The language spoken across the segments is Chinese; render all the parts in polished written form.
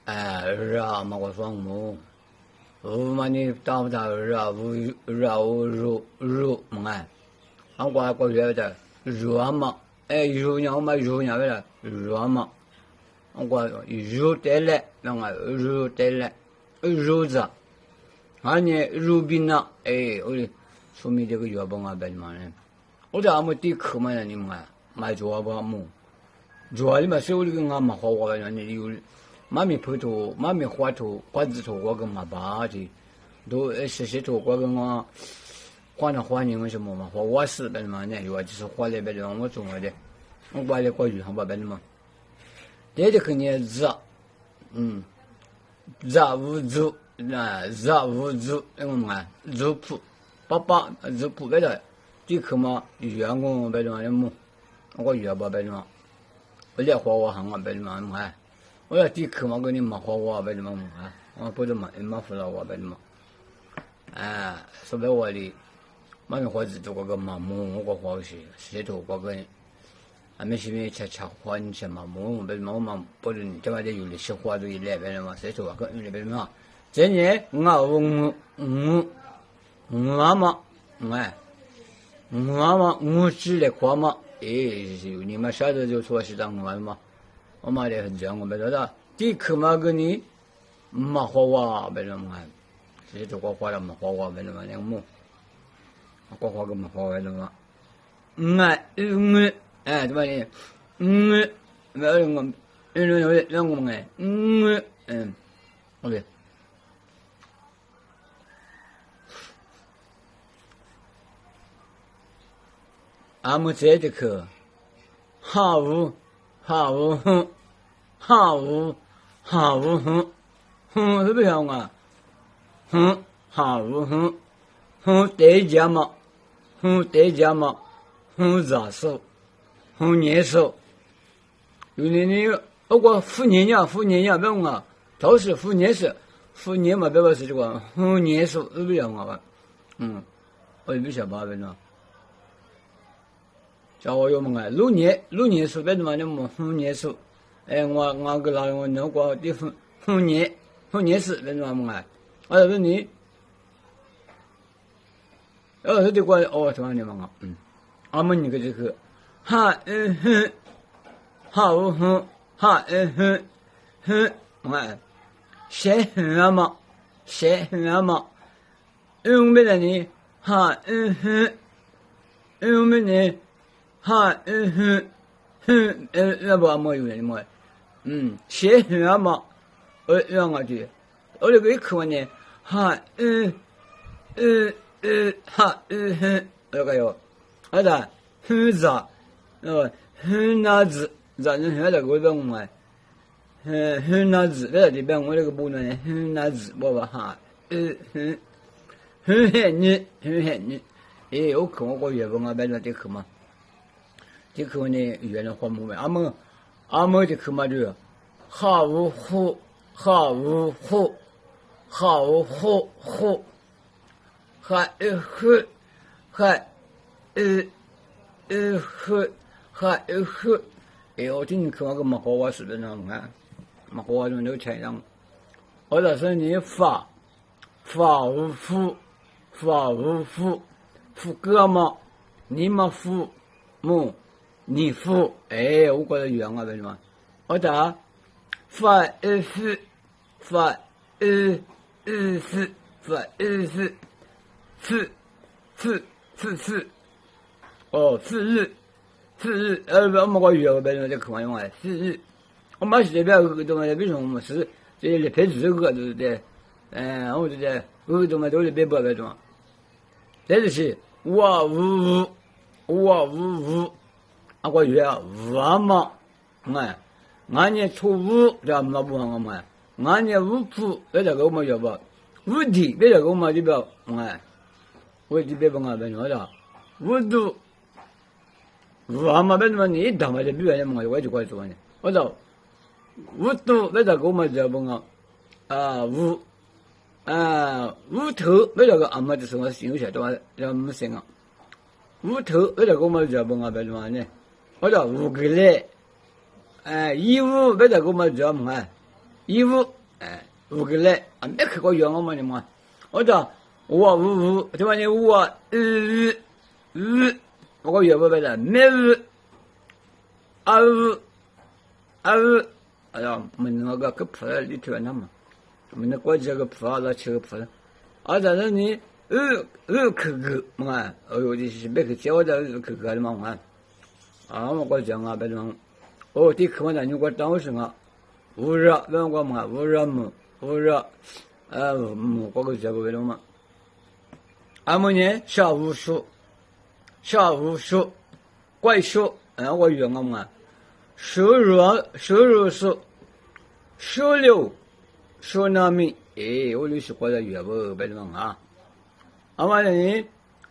ra ma ko swang mo u ma ni ta ta ra u ru ma ang kwa ko ye da ru ma ru nya ma ru nya ba ru ma ang kwa ru te le na nga ru te le ru za 아니 루비나 우리 소미这个月帮啊白嘛呢我这俺们地课嘛你们买做吧么做里嘛手里个俺们花花的你有妈咪拍头妈咪花头花枝头我跟嘛把的都实头我跟我花那花你们什么嘛花我是白嘛呢有就是花那边的我种的我把这过去上把白嘛这就肯定热热无热那热无热那个嘛热铺爸爸热铺白的这课嘛员工白的嘛么我月吧白的嘛我来花我行啊白的嘛嘛我要这课嘛跟你嘛花我白的嘛我不得嘛嘛付了我白的嘛说白我的嘛没花子做个嘛么我花些石头我跟还没是没吃花你什么么白嘛嘛不是这嘛的有的是花都一来白的嘛石头跟有的白的嘛这年我吃的花嘛，你们晓得就说是当我嘛，我妈的很这样，我们说的，第课嘛给你，嘛花花别人嘛，这就花了嘛花花别人嘛，那个么，花个嘛花别人嘛，怎么的，没有我，让我们OK。俺们这节课，下午是不是啊？下午得奖嘛，热手，热手，有的包括妇年呀，不用啊，都是妇年嘛，别个是这个热手，是不是啊？我也不晓得呢。叫我有么路年数别的嘛，那么年数，我个老我那个的年数别的嘛，说你，这个什么的嘛，俺们那个这个，闲嘛，没得你，没得。那不没有人么？写什么？让我去，我这个一看呢，那个哟，咋？咋？那字，咋能那个我懂吗？那字，那这边我这个不能那字，不吧？你，我看我月份啊，别那这课嘛。这课呢，原来花木呗。俺们这课嘛就，下午我今天课嘛个嘛好我是不是那么啊？嘛好我就那个钱上，或者是你发无付哥嘛，你嘛付么？你付我觉得远啊，为什么？我打付日，我们个月为什么这课嘛用啊？4日，我们是这边个东西，为什么我们是这里配置个对不对？我这个东西都是别不为什么？这就是我我月5嘛，俺年初5这么不好嘛，俺年5铺这个我们要不5地这个我们这边我这边不俺们说的5度5嘛，为什么你他妈的比别人嘛，我就快说呢，我说5度这个我们这不5头这个俺们就是我形容的让我们行啊5头这个我们这不为什么呢？我说5个嘞，衣服别的给我们这么衣服哎，五个来啊，没看过月我嘛你嘛，我讲五，对吧？你五我个月不白的，没五，哎呀，我们那个铺在里头那嘛，我们那国家个铺啊，那七个铺了，但是你口嘛，呦，就是没去接我的口的嘛嘛，我讲啊，别讲，第口嘛，你给我当我什么？无热，别我嘛，无热，我个接不回来嘛。俺们呢，小武术，怪兽，我约我嘛，收入是16纳米，我就是过来约不别的嘛俺们呢，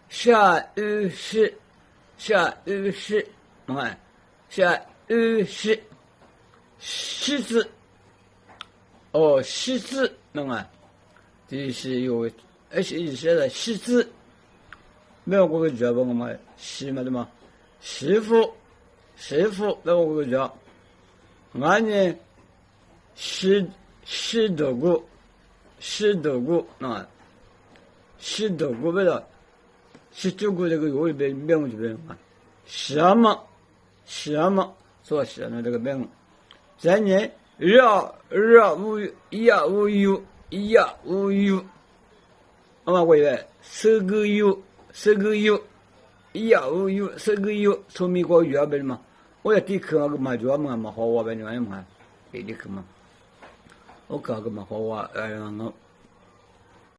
下雨时，狮子，狮子，就是有，而且现在狮子，没有我个叫不我们狮嘛对吗？师傅，没有我个叫，俺呢，狮头骨，狮头骨不了，狮头骨这个有一边名字边嘛，什么，做什么这个名？再呢，无有，我以为收个有，无有，从美国约呗嘛，我要抵抗那个嘛，就嘛好玩呗，你嘛，给抵抗嘛，我搞个嘛好玩，